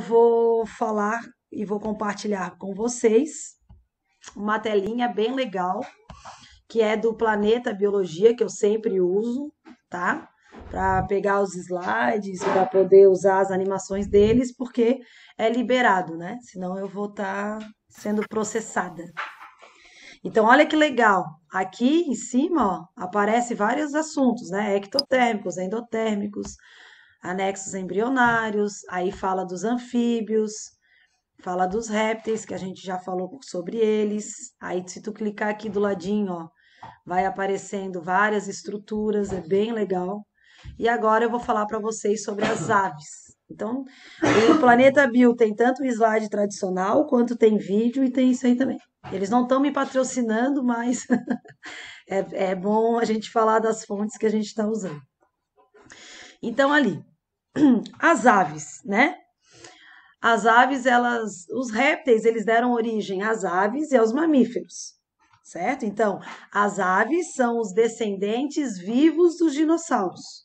vou falar e vou compartilhar com vocês uma telinha bem legal, que é do Planeta Biologia, que eu sempre uso, tá? Para pegar os slides, para poder usar as animações deles, porque é liberado, né? Senão eu vou estar sendo processada. Então, olha que legal. Aqui em cima, ó, aparece vários assuntos, né? Ectotérmicos, endotérmicos, anexos embrionários, aí fala dos anfíbios, fala dos répteis, que a gente já falou sobre eles. Aí, se tu clicar aqui do ladinho, ó, vai aparecendo várias estruturas, é bem legal. E agora eu vou falar para vocês sobre as aves. Então, o Planeta Bio tem tanto o slide tradicional, quanto tem vídeo e tem isso aí também. Eles não estão me patrocinando, mas é bom a gente falar das fontes que a gente está usando. Então, ali, as aves, né? As aves, os répteis, eles deram origem às aves e aos mamíferos, certo? Então, as aves são os descendentes vivos dos dinossauros.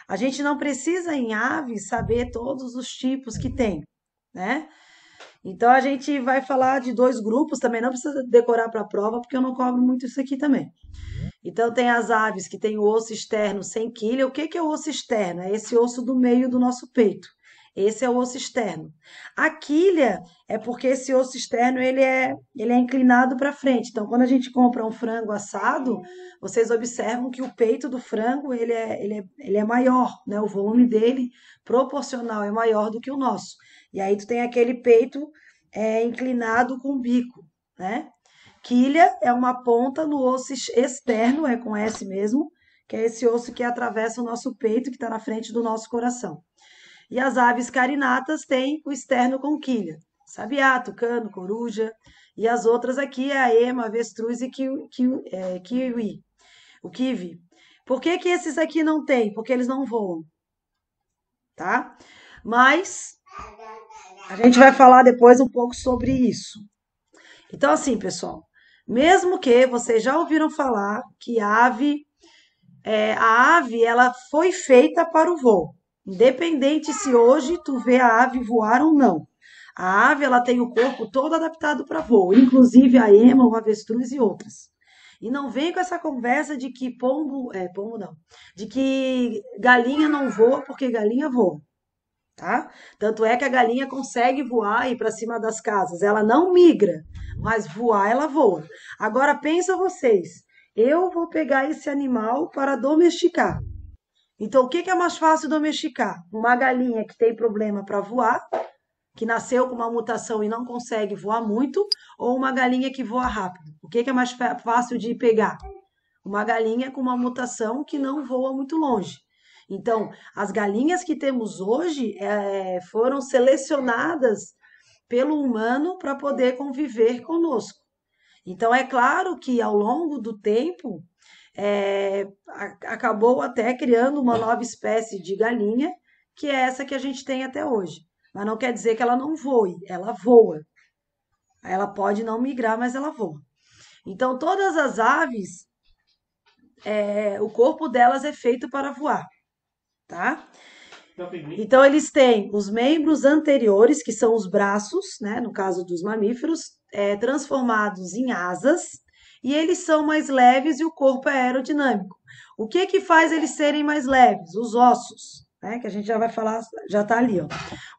A gente não precisa em aves saber todos os tipos que tem, né? Então, a gente vai falar de dois grupos, também não precisa decorar para a prova, porque eu não cobro muito isso aqui também. Então, tem as aves que têm o osso externo sem quilha. O que que é o osso externo? É esse osso do meio do nosso peito. Esse é o osso externo. A quilha é porque esse osso externo ele é inclinado para frente. Então, quando a gente compra um frango assado, vocês observam que o peito do frango ele é maior, né? O volume dele proporcional é maior do que o nosso. E aí tu tem aquele peito inclinado com o bico, né? Quilha é uma ponta no osso externo, é com S mesmo, que é esse osso que atravessa o nosso peito, que está na frente do nosso coração. E as aves carinatas têm o externo com quilha. Sabiá, tucano, coruja. E as outras aqui é a ema, avestruz e kiwi. O kiwi. Por que que esses aqui não têm? Porque eles não voam, tá? Mas a gente vai falar depois um pouco sobre isso. Então, assim, pessoal, mesmo que vocês já ouviram falar que a ave ela foi feita para o voo, independente se hoje tu vê a ave voar ou não. A ave ela tem o corpo todo adaptado para voo, inclusive a ema, o avestruz e outras. E não vem com essa conversa de que pombo não, de que galinha não voa porque galinha voa, tá? Tanto é que a galinha consegue voar e ir para cima das casas. Ela não migra, mas voar ela voa. Agora pensa vocês, eu vou pegar esse animal para domesticar. Então, o que que é mais fácil domesticar? Uma galinha que tem problema para voar, que nasceu com uma mutação e não consegue voar muito, ou uma galinha que voa rápido? O que que é mais fácil de pegar? Uma galinha com uma mutação que não voa muito longe. Então, as galinhas que temos hoje foram selecionadas pelo humano para poder conviver conosco. Então, é claro que ao longo do tempo, acabou até criando uma nova espécie de galinha, que é essa que a gente tem até hoje. Mas não quer dizer que ela não voe, ela voa. Ela pode não migrar, mas ela voa. Então, todas as aves, o corpo delas é feito para voar, tá? Então, eles têm os membros anteriores, que são os braços, né, no caso dos mamíferos, transformados em asas, e eles são mais leves e o corpo é aerodinâmico. O que que faz eles serem mais leves? Os ossos, né, que a gente já vai falar, já está ali, ó.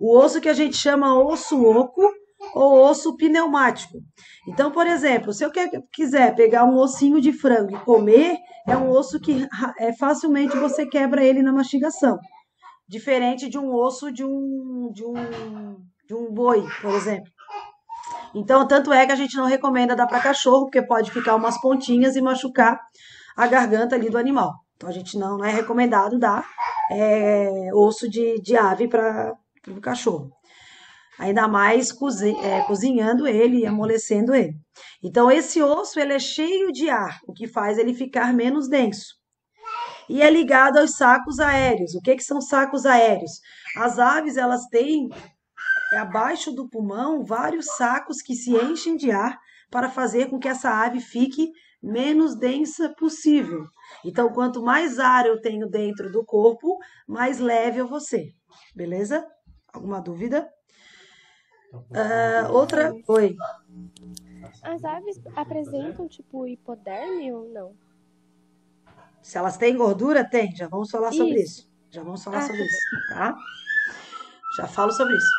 O osso que a gente chama osso oco ou osso pneumático. Então, por exemplo, se eu quiser pegar um ossinho de frango e comer, é um osso que facilmente você quebra ele na mastigação. Diferente de um osso de um boi, por exemplo. Então, tanto é que a gente não recomenda dar para cachorro, porque pode ficar umas pontinhas e machucar a garganta ali do animal. Então, a gente não é recomendado dar osso de ave para o cachorro. Ainda mais cozinhando ele e amolecendo ele. Então, esse osso ele é cheio de ar, o que faz ele ficar menos denso. E é ligado aos sacos aéreos. O que que são sacos aéreos? As aves, elas têm abaixo do pulmão vários sacos que se enchem de ar para fazer com que essa ave fique menos densa possível. Então, quanto mais ar eu tenho dentro do corpo, mais leve eu vou ser. Beleza? Alguma dúvida? Outra. Oi. As aves apresentam, tipo, hipoderme ou não? Se elas têm gordura, tem. Já vamos falar sobre Isso. isso. Já vamos falar Ah, sobre tá bom. isso, tá? Já falo sobre isso.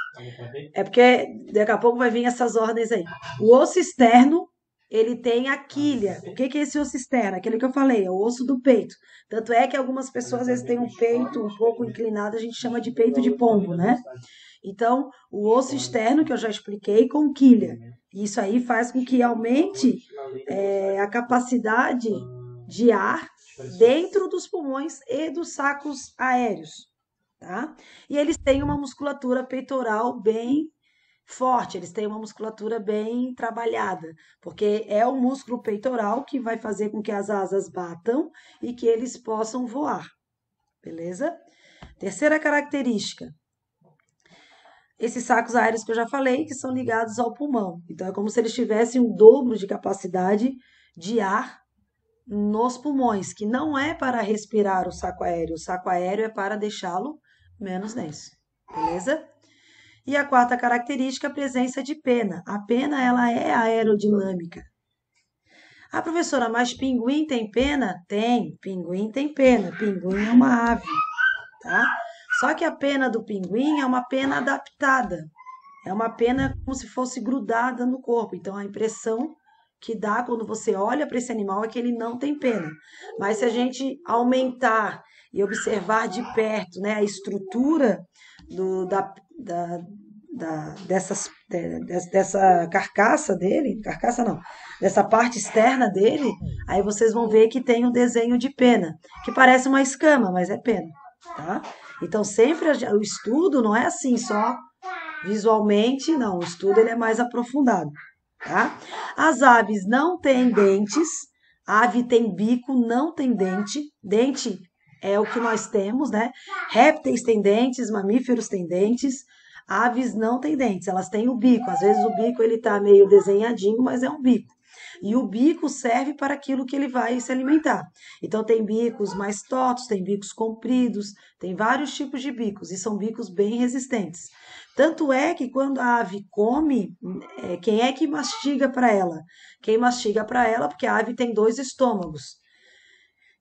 É porque daqui a pouco vai vir essas ordens aí. O osso externo, ele tem a quilha. O que que é esse osso externo? Aquele que eu falei, é o osso do peito. Tanto é que algumas pessoas às vezes têm um peito um pouco inclinado, a gente chama de peito de pombo, né? Então, o osso externo, que eu já expliquei, com quilha. Isso aí faz com que aumente a capacidade de ar dentro dos pulmões e dos sacos aéreos, tá? E eles têm uma musculatura peitoral bem forte, eles têm uma musculatura bem trabalhada, porque é o músculo peitoral que vai fazer com que as asas batam e que eles possam voar, beleza? Terceira característica, esses sacos aéreos que eu já falei, que são ligados ao pulmão. Então é como se eles tivessem um dobro de capacidade de ar nos pulmões, que não é para respirar o saco aéreo é para deixá-lo menos denso, beleza? E a quarta característica, a presença de pena. A pena, ela é aerodinâmica. Ah, professora, mas pinguim tem pena? Tem, pinguim tem pena. Pinguim é uma ave, tá? Só que a pena do pinguim é uma pena adaptada. É uma pena como se fosse grudada no corpo. Então, a impressão que dá quando você olha para esse animal é que ele não tem pena. Mas se a gente aumentar e observar de perto, né, a estrutura do, da, dessa carcaça dele, carcaça não, dessa parte externa dele, aí vocês vão ver que tem um desenho de pena, que parece uma escama, mas é pena, tá? Então sempre o estudo não é assim só visualmente, não, o estudo ele é mais aprofundado, tá? As aves não têm dentes, a ave tem bico, não tem dente, dente é o que nós temos, né? Répteis têm dentes, mamíferos têm dentes, aves não têm dentes, elas têm o bico. Às vezes o bico ele tá meio desenhadinho, mas é um bico. E o bico serve para aquilo que ele vai se alimentar. Então tem bicos mais tortos, tem bicos compridos, tem vários tipos de bicos e são bicos bem resistentes. Tanto é que quando a ave come, quem é que mastiga para ela? Quem mastiga para ela, porque a ave tem dois estômagos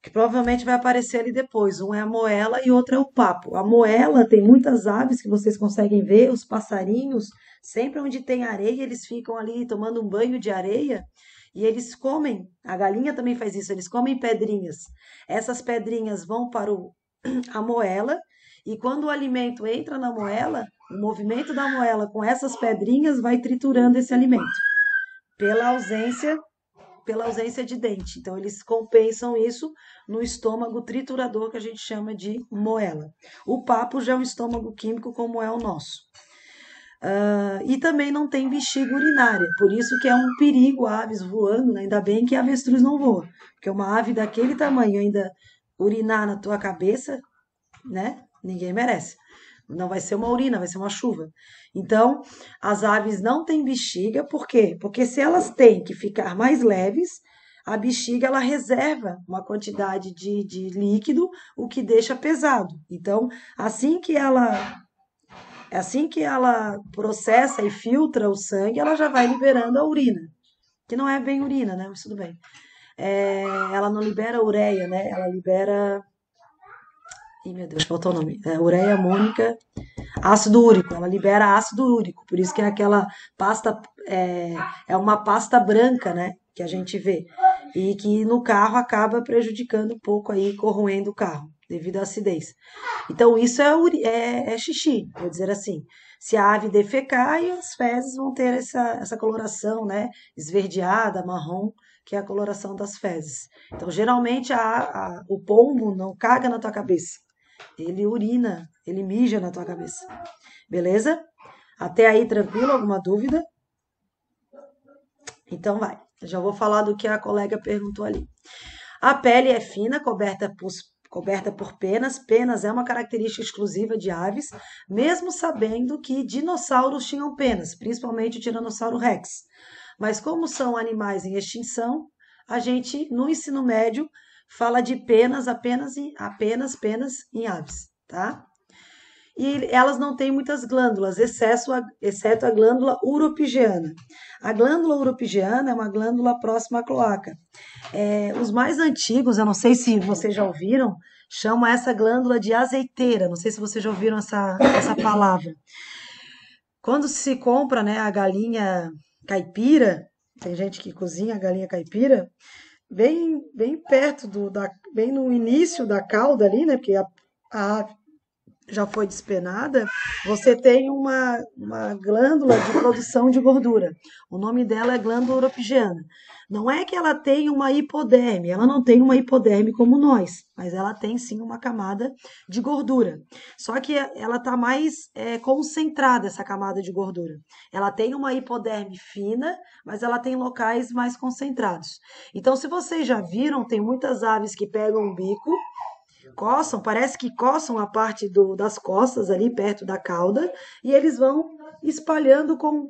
que provavelmente vai aparecer ali depois. Um é a moela e outro é o papo. A moela tem muitas aves que vocês conseguem ver, os passarinhos, sempre onde tem areia, eles ficam ali tomando um banho de areia e eles comem. A galinha também faz isso, eles comem pedrinhas. Essas pedrinhas vão para a moela e quando o alimento entra na moela, o movimento da moela com essas pedrinhas vai triturando esse alimento pela ausência pela ausência de dente. Então, eles compensam isso no estômago triturador que a gente chama de moela. O papo já é um estômago químico como é o nosso. E também não tem bexiga urinária, por isso que é um perigo aves voando, né? Ainda bem que a avestruz não voa, porque uma ave daquele tamanho ainda urinar na tua cabeça, né? Ninguém merece. Não vai ser uma urina, vai ser uma chuva. Então, as aves não têm bexiga, por quê? Porque se elas têm que ficar mais leves, a bexiga ela reserva uma quantidade de líquido, o que deixa pesado. Então, assim que ela assim que ela processa e filtra o sangue, ela já vai liberando a urina, que não é bem urina, né? Mas tudo bem. Ela não libera ureia, né? Ela libera. Ih, meu Deus, faltou o nome. Ureia amônica. Ácido úrico, ela libera ácido úrico, por isso que é aquela pasta, é uma pasta branca, né, que a gente vê, e que no carro acaba prejudicando um pouco aí, corroendo o carro, devido à acidez. Então isso é xixi, vou dizer assim. Se a ave defecar, aí as fezes vão ter essa coloração, né, esverdeada, marrom, que é a coloração das fezes. Então geralmente o pombo não caga na tua cabeça, ele urina, ele mija na tua cabeça. Beleza? Até aí tranquilo? Alguma dúvida? Então vai. Já vou falar do que a colega perguntou ali. A pele é fina, coberta por penas. Penas é uma característica exclusiva de aves, mesmo sabendo que dinossauros tinham penas, principalmente o Tiranossauro Rex. Mas como são animais em extinção, a gente no ensino médio fala de penas apenas penas em aves, tá? e elas não têm muitas glândulas, exceto a glândula uropigiana. A glândula uropigiana é uma glândula próxima à cloaca. Os mais antigos, eu não sei se vocês já ouviram, chamam essa glândula de azeiteira. Não sei se vocês já ouviram essa palavra. Quando se compra, né, a galinha caipira, tem gente que cozinha a galinha caipira, bem perto bem no início da cauda ali, né, porque a ave já foi despenada, você tem uma glândula de produção de gordura. O nome dela é glândula uropigiana. Não é que ela tem uma hipoderme, ela não tem uma hipoderme como nós, mas ela tem sim uma camada de gordura. Só que ela está mais concentrada, essa camada de gordura. Ela tem uma hipoderme fina, mas ela tem locais mais concentrados. Então, se vocês já viram, tem muitas aves que pegam o bico, coçam, parece que coçam a parte das costas ali perto da cauda e eles vão espalhando com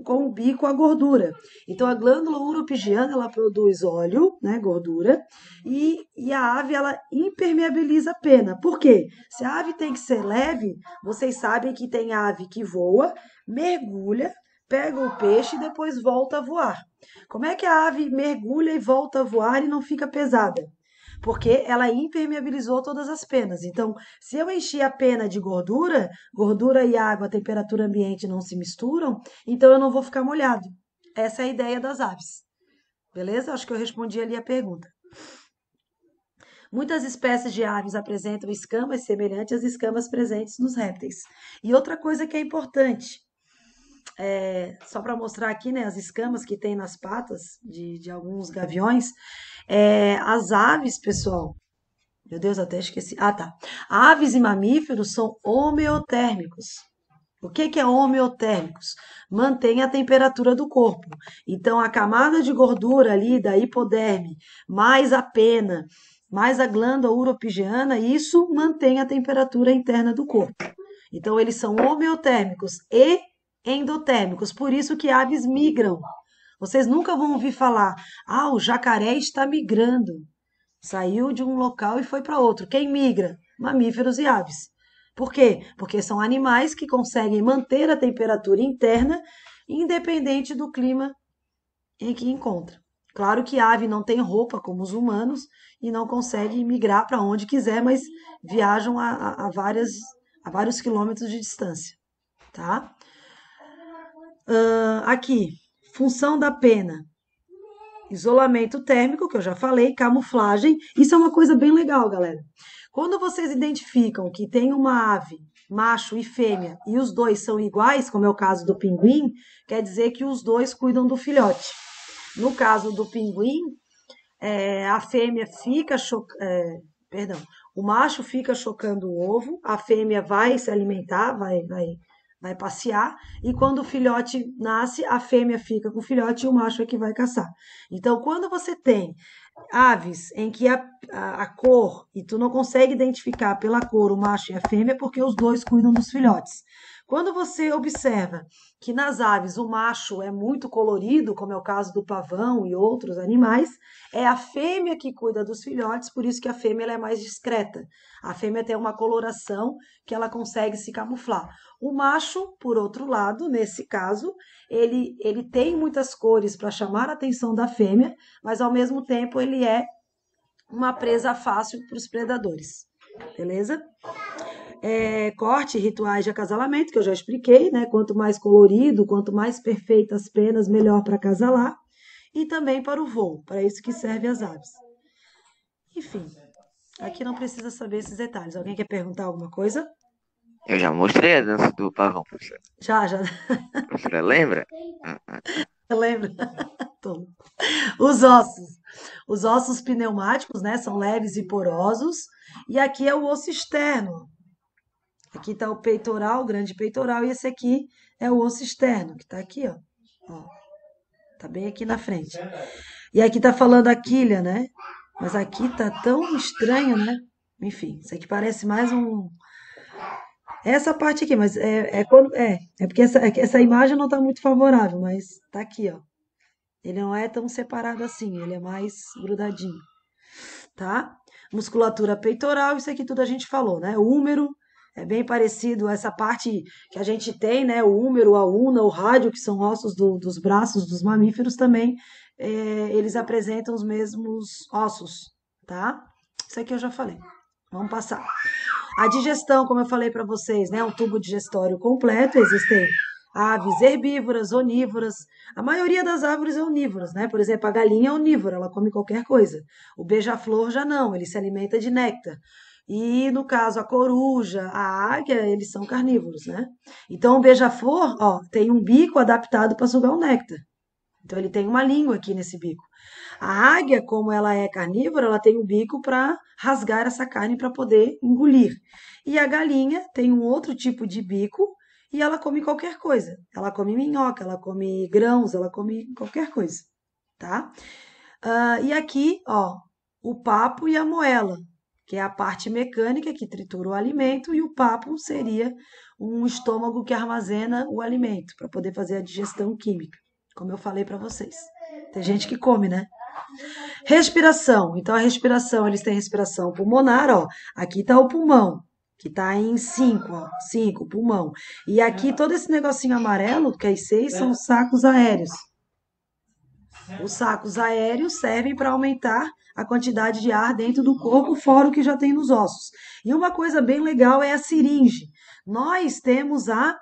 o bico a gordura. Então a glândula uropigiana ela produz óleo, né, gordura, e a ave ela impermeabiliza a pena. Por quê? Se a ave tem que ser leve, vocês sabem que tem ave que voa, mergulha, pega o peixe e depois volta a voar. Como é que a ave mergulha e volta a voar e não fica pesada? Porque ela impermeabilizou todas as penas. Então, se eu enchi a pena de gordura, gordura e água, a temperatura ambiente não se misturam, então eu não vou ficar molhado. Essa é a ideia das aves. Beleza? Acho que eu respondi ali a pergunta. Muitas espécies de aves apresentam escamas semelhantes às escamas presentes nos répteis. E outra coisa que é importante, só para mostrar aqui, né, as escamas que tem nas patas de alguns gaviões, as aves, pessoal, meu Deus, até esqueci. Ah, tá. Aves e mamíferos são homeotérmicos. O que é homeotérmicos? Mantém a temperatura do corpo. Então, a camada de gordura ali da hipoderme, mais a pena, mais a glândula uropigiana, isso mantém a temperatura interna do corpo. Então, eles são homeotérmicos e endotérmicos. Por isso que aves migram. Vocês nunca vão ouvir falar, o jacaré está migrando. Saiu de um local e foi para outro. Quem migra? Mamíferos e aves. Por quê? Porque são animais que conseguem manter a temperatura interna independente do clima em que encontra. Claro que a ave não tem roupa como os humanos e não consegue migrar para onde quiser, mas viajam a vários quilômetros de distância, tá? Aqui, função da pena. Isolamento térmico, que eu já falei, camuflagem. Isso é uma coisa bem legal, galera. Quando vocês identificam que tem uma ave, macho e fêmea, e os dois são iguais, como é o caso do pinguim, quer dizer que os dois cuidam do filhote. No caso do pinguim, a fêmea fica o macho fica chocando o ovo, a fêmea vai se alimentar, vai passear, e quando o filhote nasce, a fêmea fica com o filhote e o macho é que vai caçar. Então, quando você tem aves em que a cor, e tu não consegue identificar pela cor o macho e a fêmea, porque os dois cuidam dos filhotes. Quando você observa que nas aves o macho é muito colorido, como é o caso do pavão e outros animais, é a fêmea que cuida dos filhotes, por isso que a fêmea ela é mais discreta. A fêmea tem uma coloração que ela consegue se camuflar. O macho, por outro lado, nesse caso, ele tem muitas cores para chamar a atenção da fêmea, mas ao mesmo tempo ele é uma presa fácil para os predadores. Beleza? Corte e rituais de acasalamento, que eu já expliquei, né? Quanto mais colorido, quanto mais perfeitas as penas, melhor para acasalar. E também para o voo, para isso que servem as aves. Enfim, aqui não precisa saber esses detalhes. Alguém quer perguntar alguma coisa? Eu já mostrei a dança do pavão, professora. Já. A professora lembra? Eu lembro. Os ossos. Os ossos pneumáticos, né? São leves e porosos. E aqui é o osso externo. Aqui está o peitoral, o grande peitoral, e esse aqui é o osso externo, que está aqui, ó. Tá bem aqui na frente. E aqui tá falando a quilha, né? Mas aqui tá tão estranho, né? Enfim, isso aqui parece mais um... Essa parte aqui, mas porque essa imagem não tá muito favorável, mas tá aqui, ó. Ele não é tão separado assim, ele é mais grudadinho, tá? Musculatura peitoral, isso aqui tudo a gente falou, né? Úmero, É bem parecido essa parte que a gente tem, né? O húmero, a una, o rádio, que são ossos dos braços dos mamíferos também, eles apresentam os mesmos ossos, tá? Isso aqui eu já falei. Vamos passar. A digestão, como eu falei para vocês, né? Um tubo digestório completo. Existem aves herbívoras, onívoras. A maioria das árvores é onívoras, né? Por exemplo, a galinha é onívora, ela come qualquer coisa. O beija-flor já não, ele se alimenta de néctar. E no caso, a coruja, a águia, eles são carnívoros, né? Então, o beija-flor, ó, tem um bico adaptado para sugar o néctar. Então, ele tem uma língua aqui nesse bico. A águia, como ela é carnívora, ela tem um bico para rasgar essa carne para poder engolir. E a galinha tem um outro tipo de bico e ela come qualquer coisa. Ela come minhoca, ela come grãos, ela come qualquer coisa, tá? E aqui, ó, o papo e a moela, que é a parte mecânica que tritura o alimento, e o papo seria um estômago que armazena o alimento para poder fazer a digestão química, como eu falei para vocês. Tem gente que come, né? Respiração. Então, a respiração, eles têm respiração pulmonar, ó. Aqui tá o pulmão, que tá em 5, ó. 5, pulmão. E aqui, todo esse negocinho amarelo, que é 6, são os sacos aéreos. Os sacos aéreos servem para aumentar a quantidade de ar dentro do corpo, fora o que já tem nos ossos. E uma coisa bem legal é a seringe. Nós temos a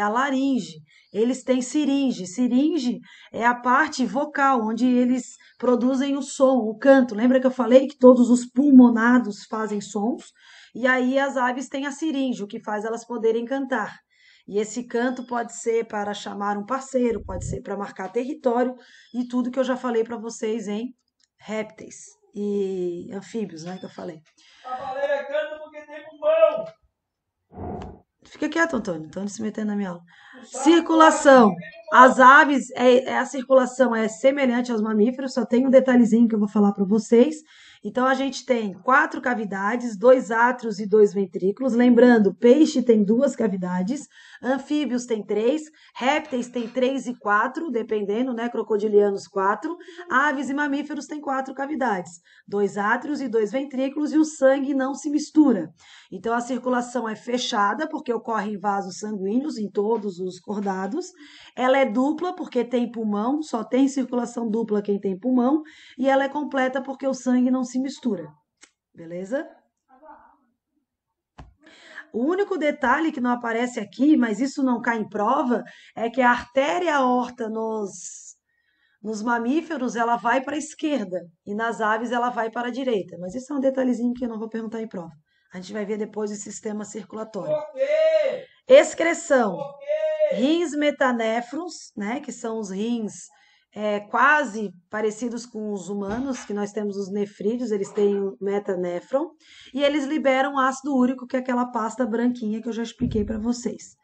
laringe, eles têm siringe. Siringe é a parte vocal, onde eles produzem o som, o canto. Lembra que eu falei que todos os pulmonados fazem sons? E aí as aves têm a siringe, o que faz elas poderem cantar. E esse canto pode ser para chamar um parceiro, pode ser para marcar território, e tudo que eu já falei para vocês em répteis e anfíbios, né, que eu falei. A baleia canta porque tem pulmão. Fica quieto, Antônio. Antônio se metendo na minha aula. Circulação. As aves, a circulação é semelhante aos mamíferos, só tem um detalhezinho que eu vou falar para vocês. Então, a gente tem 4 cavidades, 2 átrios e 2 ventrículos. Lembrando, peixe tem 2 cavidades, anfíbios tem 3, répteis tem 3 e 4, dependendo, né? Crocodilianos 4. Aves e mamíferos têm 4 cavidades, 2 átrios e 2 ventrículos, e o sangue não se mistura. Então, a circulação é fechada, porque ocorre em vasos sanguíneos, em todos os cordados. Ela é dupla, porque tem pulmão, só tem circulação dupla quem tem pulmão. E ela é completa, porque o sangue não se mistura. Beleza? O único detalhe que não aparece aqui, mas isso não cai em prova, é que a artéria aorta nos mamíferos, ela vai para a esquerda, e nas aves ela vai para a direita. Mas isso é um detalhezinho que eu não vou perguntar em prova. A gente vai ver depois o sistema circulatório. Excreção. Rins metanéfrons, né, que são os rins quase parecidos com os humanos, que nós temos os nefrídeos, eles têm o metanéfron, e eles liberam ácido úrico, que é aquela pasta branquinha que eu já expliquei para vocês.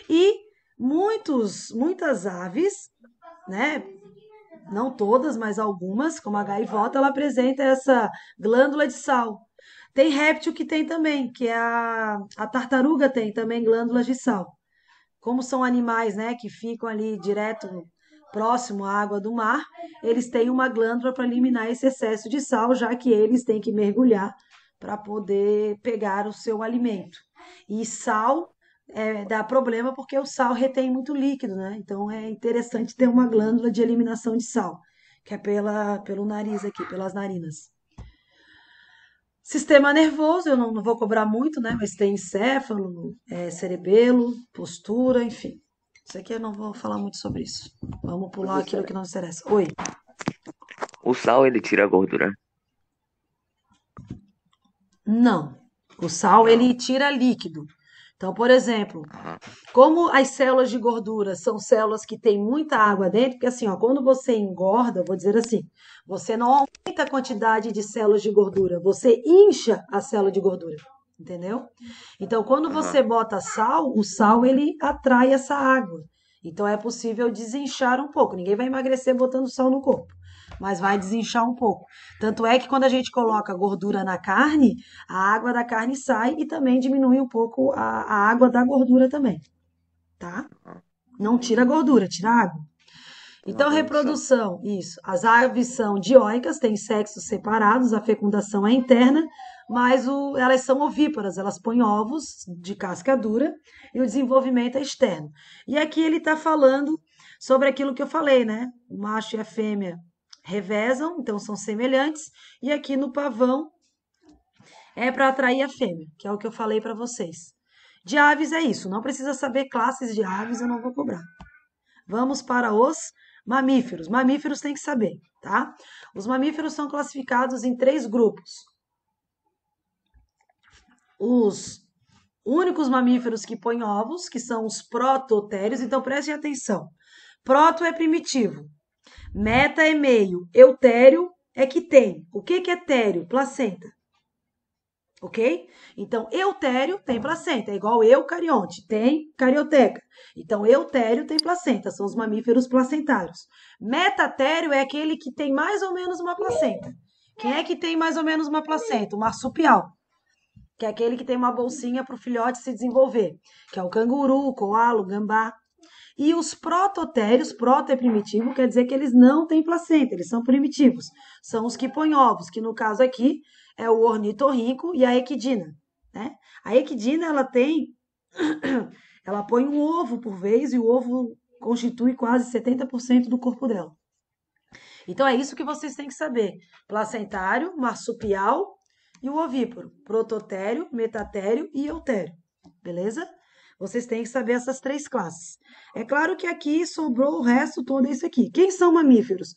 E muitas aves, né, não todas, mas algumas, como a gaivota, ela apresenta essa glândula de sal. Tem réptil que tem também, que é a tartaruga tem também glândulas de sal. Como são animais, né, que ficam ali direto próximo à água do mar, eles têm uma glândula para eliminar esse excesso de sal, já que eles têm que mergulhar para poder pegar o seu alimento. E sal dá problema porque o sal retém muito líquido, né? Então é interessante ter uma glândula de eliminação de sal, que é pelo nariz aqui, pelas narinas. Sistema nervoso, eu não vou cobrar muito, né? Mas tem encéfalo, cerebelo, postura, enfim. Isso aqui eu não vou falar muito sobre isso. Vamos pular aquilo que não nos interessa. Oi. O sal, ele tira a gordura? Não. O sal, ele tira líquido. Então, por exemplo, como as células de gordura são células que têm muita água dentro, porque assim, ó, quando você engorda, vou dizer assim, você não aumenta a quantidade de células de gordura, você incha a célula de gordura, entendeu? Então, quando você bota sal, o sal ele atrai essa água. Então, é possível desinchar um pouco. Ninguém vai emagrecer botando sal no corpo, mas vai desinchar um pouco. Tanto é que quando a gente coloca gordura na carne, a água da carne sai e também diminui um pouco a água da gordura também, tá? Não tira a gordura, tira a água. Então, reprodução, isso. As aves são dioicas, têm sexos separados, a fecundação é interna. mas elas são ovíparas, elas põem ovos de casca dura e o desenvolvimento é externo. E aqui ele está falando sobre aquilo que eu falei, né? O macho e a fêmea revezam, então são semelhantes, e aqui no pavão é para atrair a fêmea, que é o que eu falei para vocês. De aves é isso, não precisa saber classes de aves, eu não vou cobrar. Vamos para os mamíferos. Mamíferos tem que saber, tá? Os mamíferos são classificados em 3 grupos. Os únicos mamíferos que põem ovos, que são os prototérios, então prestem atenção. Proto é primitivo, meta é meio, eutério é que tem. O que é tério? Placenta. Ok? Então, eutério tem placenta, é igual eucarionte, tem carioteca. Então, eutério tem placenta, são os mamíferos placentários. Metatério é aquele que tem mais ou menos uma placenta. Quem é que tem mais ou menos uma placenta? O marsupial, que é aquele que tem uma bolsinha para o filhote se desenvolver, que é o canguru, o coalo, o gambá. E os prototérios, proto é primitivo, quer dizer que eles não têm placenta, eles são primitivos. São os que põem ovos, que no caso aqui é o ornitorrinco e a equidna, né? A equidna, ela põe um ovo por vez e o ovo constitui quase 70% do corpo dela. Então é isso que vocês têm que saber. Placentário, marsupial e o ovíparo. Prototério, metatério e eutério. Beleza? Vocês têm que saber essas 3 classes. É claro que aqui sobrou o resto todo isso aqui. Quem são mamíferos?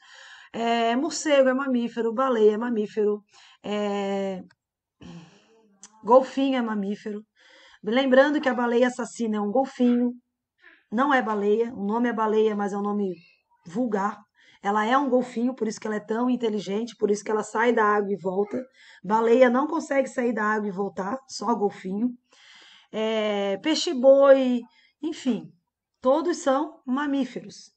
Morcego é mamífero, baleia é mamífero, golfinho é mamífero. Lembrando que a baleia assassina é um golfinho, não é baleia. O nome é baleia, mas é um nome vulgar. Ela é um golfinho, por isso que ela é tão inteligente, por isso que ela sai da água e volta. Baleia não consegue sair da água e voltar, só golfinho. Peixe-boi, enfim, todos são mamíferos,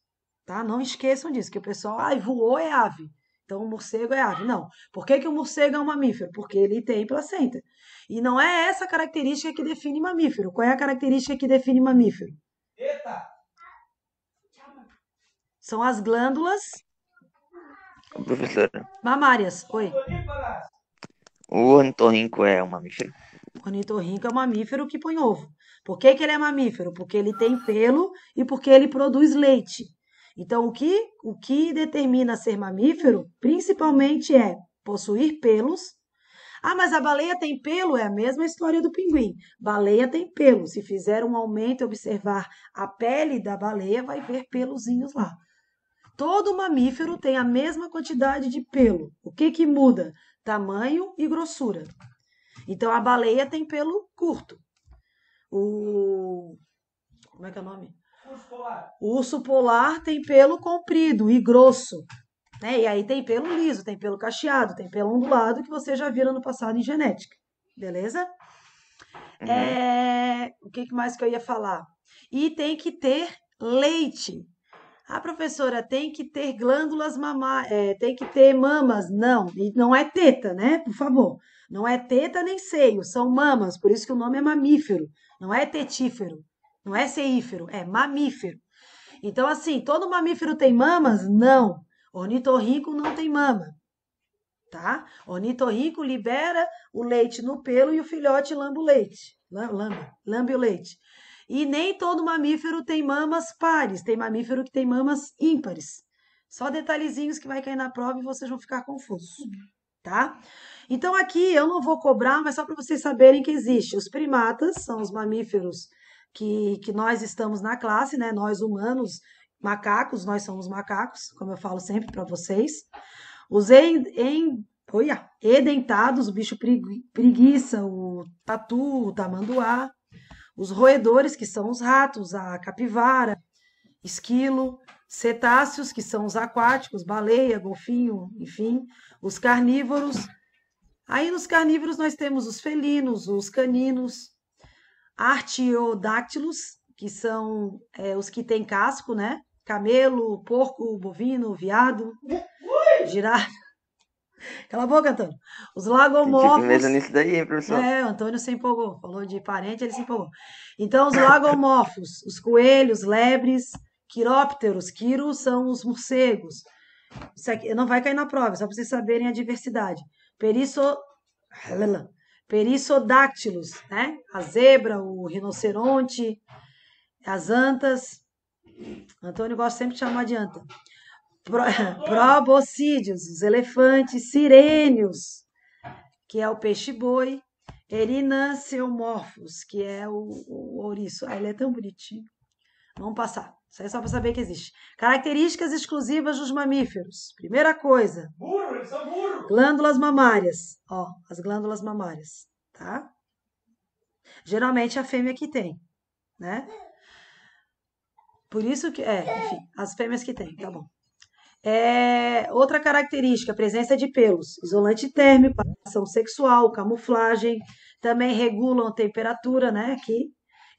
tá? Não esqueçam disso, que o pessoal, voou é ave, então o morcego é ave. Não. Por que o morcego é um mamífero? Porque ele tem placenta. E não é essa característica que define mamífero. Qual é a característica que define mamífero? Eita! São as glândulas Professora, mamárias. Oi. Soníferas! o ornitorrinco é um mamífero? O ornitorrinco é um mamífero que põe ovo. Por que ele é mamífero? Porque ele tem pelo e porque ele produz leite. Então, o que determina ser mamífero, principalmente, é possuir pelos. Mas a baleia tem pelo? É a mesma história do pinguim. Baleia tem pelo. Se fizer um aumento e observar a pele da baleia, vai ver pelozinhos lá. Todo mamífero tem a mesma quantidade de pelo. O que muda? Tamanho e grossura. Então, a baleia tem pelo curto. Como é que é o nome? Urso polar! O urso polar tem pelo comprido e grosso, né? E aí tem pelo liso, tem pelo cacheado, tem pelo ondulado, que você já viram no passado em genética. Beleza? O que mais que eu ia falar? E tem que ter leite. Professora, tem que ter glândulas mamárias, tem que ter mamas. Não, e não é teta, né? Por favor. Não é teta nem seio, são mamas, por isso que o nome é mamífero. Não é tetífero, não é seífero, é mamífero. Então, assim, todo mamífero tem mamas? Não. Ornitorrinco não tem mama, tá? Ornitorrinco libera o leite no pelo e o filhote lambe o leite. Lambe o leite. E nem todo mamífero tem mamas pares, tem mamífero que tem mamas ímpares. Só detalhezinhos que vai cair na prova e vocês vão ficar confusos, tá? Então aqui eu não vou cobrar, mas só para vocês saberem que existe. Os primatas são os mamíferos que nós estamos na classe, né? Nós humanos, macacos, nós somos macacos, como eu falo sempre para vocês. Os edentados, o bicho preguiça, o tatu, o tamanduá. Os roedores, que são os ratos, a capivara, esquilo, cetáceos, que são os aquáticos, baleia, golfinho, enfim, os carnívoros. Aí nos carnívoros nós temos os felinos, os caninos, artiodáctilos, que são os que têm casco, né? Camelo, porco, bovino, veado, girafa. Cala a boca, Antônio. Os lagomorfos. Mesmo nisso daí, professor. O Antônio se empolgou. Falou de parente, ele se empolgou. Então, os lagomorfos, os coelhos, lebres, quirópteros. Quiro são os morcegos. Isso aqui não vai cair na prova, só para vocês saberem a diversidade. Perissodáctilos, né? A zebra, o rinoceronte, as antas. Antônio gosta sempre de chamar de anta. Proboscídeos, os elefantes, sirênios, que é o peixe-boi, erinanceomorfos, que é o ouriço. Ah, ele é tão bonitinho. Vamos passar. Isso aí é só para saber que existe. Características exclusivas dos mamíferos. Primeira coisa, Burro, eles são burros. glândulas mamárias. Ó, as glândulas mamárias, tá? Geralmente a fêmea que tem, né? Por isso que, enfim, as fêmeas que tem, tá bom. Outra característica, presença de pelos, isolante térmico, ação sexual, camuflagem, também regulam a temperatura, né? Aqui.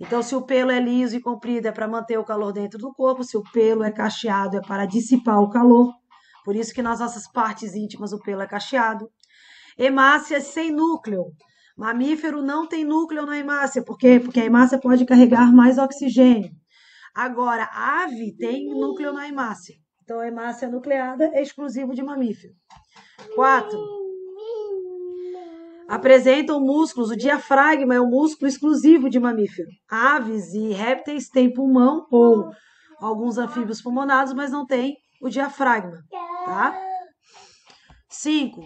Então, se o pelo é liso e comprido, é para manter o calor dentro do corpo, se o pelo é cacheado, é para dissipar o calor. Por isso que nas nossas partes íntimas o pelo é cacheado. Hemácias sem núcleo. Mamífero não tem núcleo na hemácia. Por quê? Porque a hemácia pode carregar mais oxigênio. Agora, a ave tem núcleo na hemácia. Então, a hemácia nucleada é exclusivo de mamífero. 4. Apresentam músculos. O diafragma é o músculo exclusivo de mamífero. Aves e répteis têm pulmão ou alguns anfíbios pulmonados, mas não têm o diafragma, tá? 5.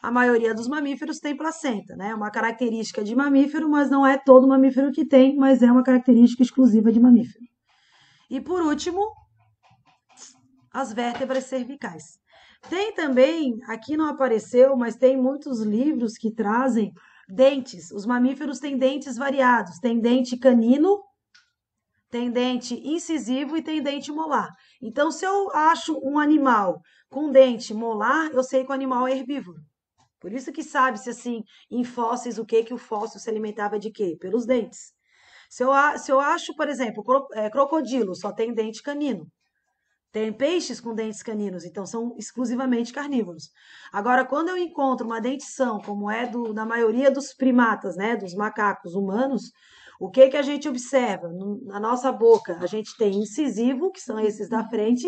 A maioria dos mamíferos tem placenta, né? É uma característica de mamífero, mas não é todo mamífero que tem, mas é uma característica exclusiva de mamífero. E por último, as vértebras cervicais. Tem também, aqui não apareceu, mas tem muitos livros que trazem dentes. Os mamíferos têm dentes variados. Tem dente canino, tem dente incisivo e tem dente molar. Então, se eu acho um animal com dente molar, eu sei que o animal é herbívoro. Por isso que sabe-se, assim, em fósseis, o que o fóssil se alimentava de quê? Pelos dentes. Se eu acho, por exemplo, crocodilo, só tem dente canino. Tem peixes com dentes caninos, então são exclusivamente carnívoros. Agora, quando eu encontro uma dentição, como é da maioria dos primatas, né, dos macacos humanos, o que a gente observa? Na nossa boca, a gente tem incisivo, que são esses da frente,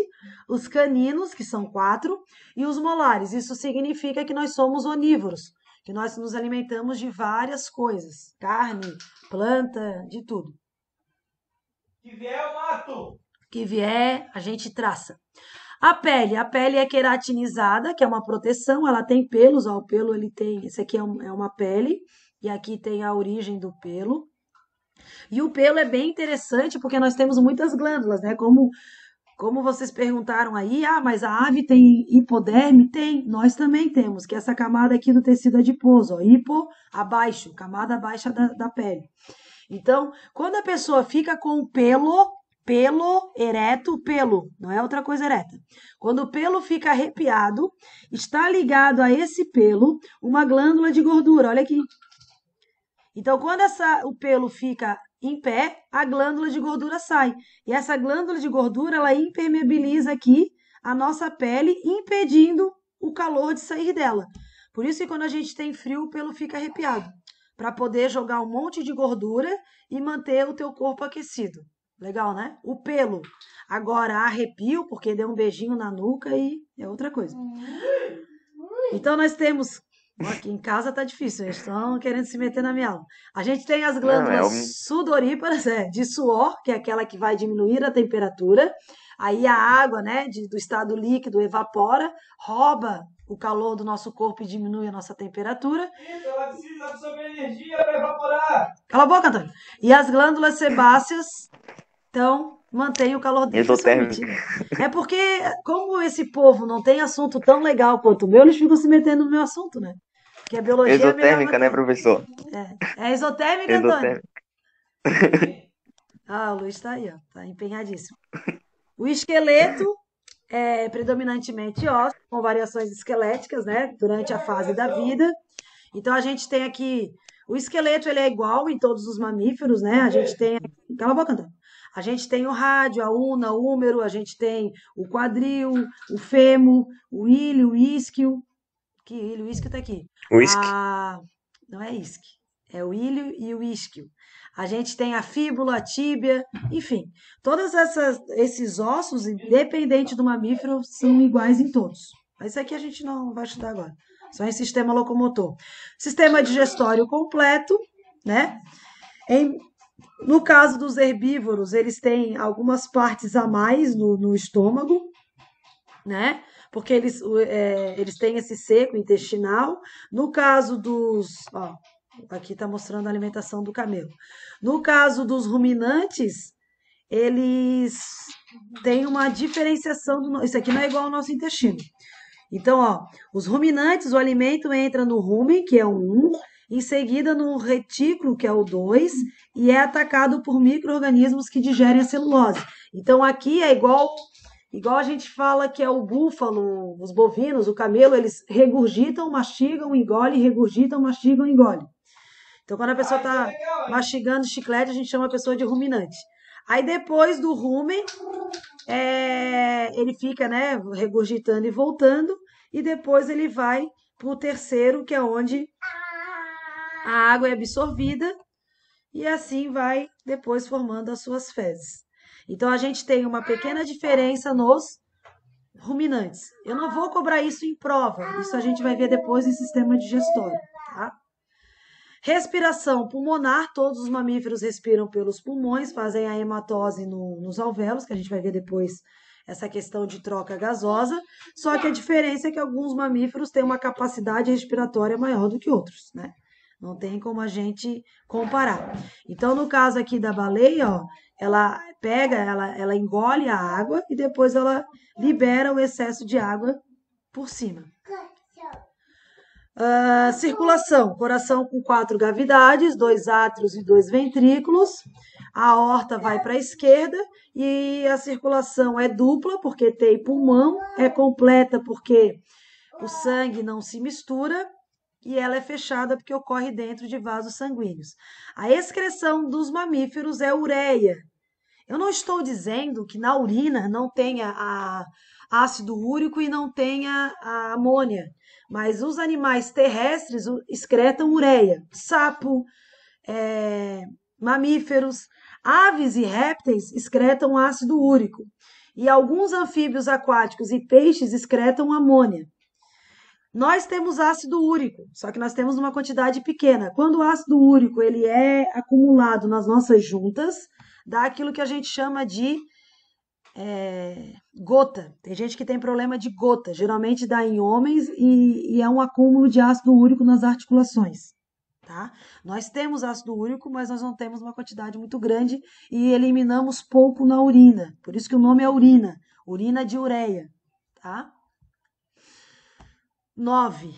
os caninos, que são 4, e os molares. Isso significa que nós somos onívoros, que nós nos alimentamos de várias coisas, carne, planta, de tudo. Que vier eu mato. Que vier, a gente traça. A pele é queratinizada, que é uma proteção, ela tem pelos, ó, o pelo ele tem, esse aqui é uma pele, e aqui tem a origem do pelo. E o pelo é bem interessante porque nós temos muitas glândulas, né? Como vocês perguntaram aí, mas a ave tem hipoderme? Tem, nós também temos, que é essa camada aqui do tecido adiposo, ó, hipo, abaixo, camada baixa da pele. Então, quando a pessoa fica com o pelo ereto, pelo, não é outra coisa ereta. Quando o pelo fica arrepiado, está ligado a esse pelo uma glândula de gordura, olha aqui. Então, quando o pelo fica em pé, a glândula de gordura sai. E essa glândula de gordura, ela impermeabiliza aqui a nossa pele, impedindo o calor de sair dela. Por isso que quando a gente tem frio, o pelo fica arrepiado. Para poder jogar um monte de gordura e manter o teu corpo aquecido. Legal, né? O pelo. Agora, arrepio, porque deu um beijinho na nuca e é outra coisa. Então, nós temos... Aqui em casa tá difícil, eles estão querendo se meter na minha aula. A gente tem as glândulas sudoríparas, de suor, que é aquela que vai diminuir a temperatura. Aí a água, né, do estado líquido evapora, rouba o calor do nosso corpo e diminui a nossa temperatura. Isso, ela precisa absorver energia para evaporar. Cala a boca, Antônio. E as glândulas sebáceas, então, mantém o calor dentro. É porque, como esse povo não tem assunto tão legal quanto o meu, eles ficam se metendo no meu assunto, né? Porque a biologia Exotérmica, né, professor? É exotérmica, Antônio? O Luiz tá aí, ó. Tá empenhadíssimo. O esqueleto é predominantemente ósseo, com variações esqueléticas, né? Durante a fase da vida. Então, a gente tem aqui... O esqueleto, ele é igual em todos os mamíferos, né? A gente tem... Cala a boca, Antônio. A gente tem o rádio, a una, o húmero, a gente tem o quadril, o fêmur, o ilho, o isquio. Que ilho? O isquio tá aqui. O isquio. Não é isque, é o ilho e o isquio. A gente tem a fíbula, a tíbia, enfim. Todos esses ossos, independente do mamífero, são iguais em todos. Mas isso aqui a gente não vai estudar agora. só em sistema locomotor. Sistema digestório completo, né? No caso dos herbívoros, eles têm algumas partes a mais no estômago, né? Porque eles têm esse seco intestinal. No caso dos. Ó, aqui está mostrando a alimentação do camelo. No caso dos ruminantes, eles têm uma diferenciação. Isso aqui não é igual ao nosso intestino. Então, ó, os ruminantes, o alimento entra no rumen, que é o 1, em seguida no retículo, que é o 2, e é atacado por micro-organismos que digerem a celulose. Então, aqui é igual a gente fala que é o búfalo, os bovinos, o camelo, eles regurgitam, mastigam, engolem, regurgitam, mastigam, engolem. Então, quando a pessoa está mastigando chiclete, a gente chama a pessoa de ruminante. Aí, depois do rumen, ele fica, né, regurgitando e voltando, e depois ele vai para o terceiro, que é onde a água é absorvida, e assim vai depois formando as suas fezes. Então, a gente tem uma pequena diferença nos ruminantes. Eu não vou cobrar isso em prova, isso a gente vai ver depois em sistema digestório, tá? Respiração pulmonar, todos os mamíferos respiram pelos pulmões, fazem a hematose nos alvéolos, que a gente vai ver depois essa questão de troca gasosa, só que a diferença é que alguns mamíferos têm uma capacidade respiratória maior do que outros, né? Não tem como a gente comparar. Então, no caso aqui da baleia, ó, ela ela engole a água e depois ela libera o excesso de água por cima. Circulação, coração com 4 cavidades, 2 átrios e 2 ventrículos. A aorta vai para a esquerda e a circulação é dupla, porque tem pulmão, é completa porque o sangue não se mistura, e ela é fechada porque ocorre dentro de vasos sanguíneos. A excreção dos mamíferos é ureia. Eu não estou dizendo que na urina não tenha ácido úrico e não tenha a amônia, mas os animais terrestres excretam ureia. Sapo, mamíferos, aves e répteis excretam ácido úrico. E alguns anfíbios aquáticos e peixes excretam amônia. Nós temos ácido úrico, só que nós temos uma quantidade pequena. Quando o ácido úrico ele é acumulado nas nossas juntas, dá aquilo que a gente chama de gota. Tem gente que tem problema de gota, geralmente dá em homens e é um acúmulo de ácido úrico nas articulações. Tá? Nós temos ácido úrico, mas nós não temos uma quantidade muito grande e eliminamos pouco na urina. Por isso que o nome é urina, urina de ureia. Tá? 9.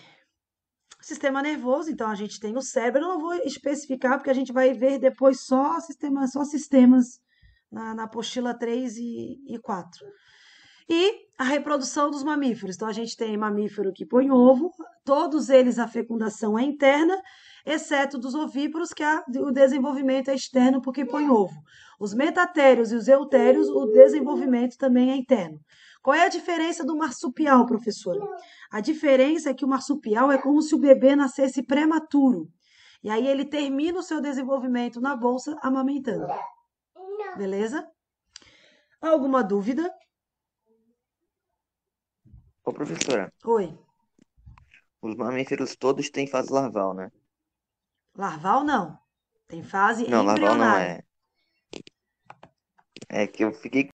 Sistema nervoso, então a gente tem o cérebro. Eu não vou especificar, porque a gente vai ver depois só sistemas na apostila 3 e 4. E a reprodução dos mamíferos. Então a gente tem mamífero que põe ovo, todos eles a fecundação é interna, exceto dos ovíparos, que o desenvolvimento é externo porque põe ovo. Os metatérios e os eutérios, o desenvolvimento também é interno. Qual é a diferença do marsupial, professora? A diferença é que o marsupial é como se o bebê nascesse prematuro. E aí ele termina o seu desenvolvimento na bolsa amamentando. Beleza? Alguma dúvida? Ô, professora, Oi. os mamíferos todos têm fase larval, né? Larval não. Tem fase Não, larval não embrionária. é. É que eu fiquei